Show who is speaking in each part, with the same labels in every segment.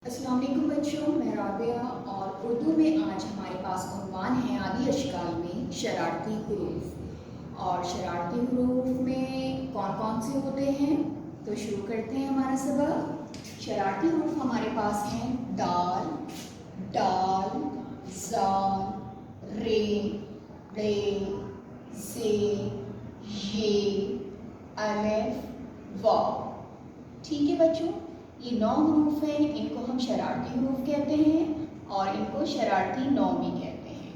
Speaker 1: अस्सलाम वालेकुम बच्चों, मैं राबिया और उर्दू में आज हमारे पास उन्वान है आदि अशकाल में शरारती हुरूफ। और शरारती हुरूफ में कौन कौन से होते हैं, तो शुरू करते हैं हमारा सबक। शरारती हुरूफ हमारे पास हैं दाल, डाल, ज़ाल, रे, रे, से, ये, अलिफ, वाव। ठीक है बच्चों, ये 9 हरूफ हैं, इनको हम शरारती हरूफ कहते हैं और इनको शरारती 9 भी कहते हैं।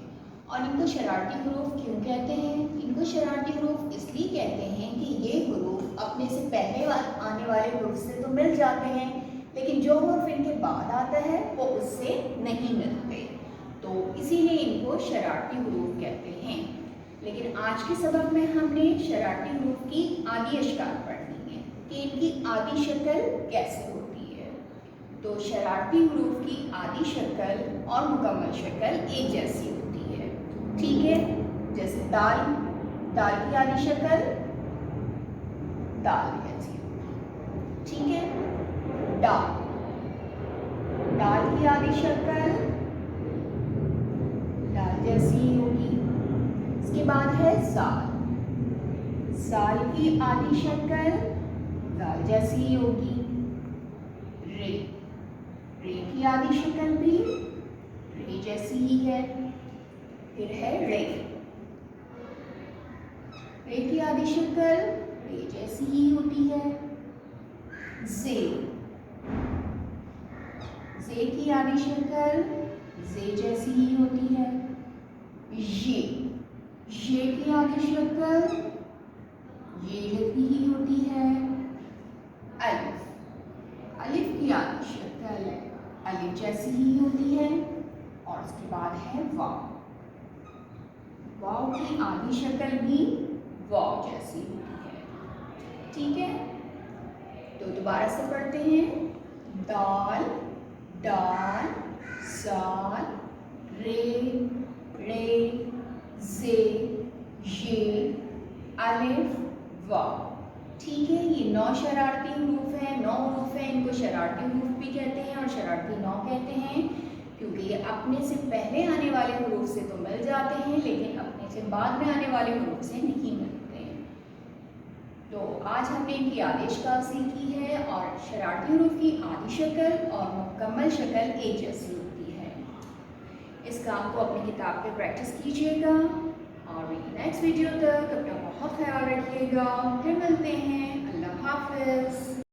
Speaker 1: और इनको शरारती हरूफ क्यों कहते हैं? इनको शरारती हरूफ इसलिए कहते हैं कि ये हरूफ अपने से पहले आने वाले हरूफ से तो मिल जाते हैं, लेकिन जो हरूफ इनके बाद आता है वो उससे नहीं मिलते, तो इसीलिए इनको शरारती हरूफ कहते हैं। लेकिन आज के सबक में हमने शरारती हरूफ की आदि अशकाल पढ़नी है कि इनकी आदि शक्ल कैसे होती है। तो शरारती हरूफ की आदि शक्ल और मुकम्मल शक्ल एक जैसी होती है। ठीक है, जैसे दाल, दाल की आदि शक्ल दाल जैसी होगी। ठीक है, डाल, दाल की आदि शक्ल दाल जैसी ही होगी। इसके बाद है ज़ाल, ज़ाल की आदि शक्ल दाल जैसी ही होगी। रे, रे की आदि शक्ल भी रे जैसी ही है। फिर है रे, रे की आदि शक्ल रे जैसी ही होती है। जे, जे की आदि शक्ल जे जैसी ही होती है। ये की आदि शक्ल ये जैसी ही होती है। अलिफ, अलिफ की आदि शक्ल अलिफ जैसी ही होती है। और उसके बाद है वाव, वाव की आदि शक्ल भी वाव जैसी होती है। ठीक है, तो दोबारा से पढ़ते हैं। दाल, डाल, ज़ाल, रे, रे, जे, ये, अलिफ, वाव। ठीक है, ये 9 शरारती हरूफ हैं, 9 हरूफ हैं, इनको शरारती हरूफ भी कहते हैं और शरारती 9 कहते हैं, क्योंकि ये अपने से पहले आने वाले हरूफ से तो मिल जाते हैं, लेकिन अपने से बाद में आने वाले हरूफ से नहीं मिलते हैं। तो आज हमने इनकी आदि शक्ल सीखी है और शरारती हरूफ की आदि शक्ल और मुकम्मल शक्ल एक जैसी होती है। इस काम को अपनी किताब पे प्रैक्टिस कीजिएगा और नेक्स्ट वीडियो तक अपना बहुत ख्याल रखिएगा। फिर मिलते हैं। अल्लाह हाफ़िज़।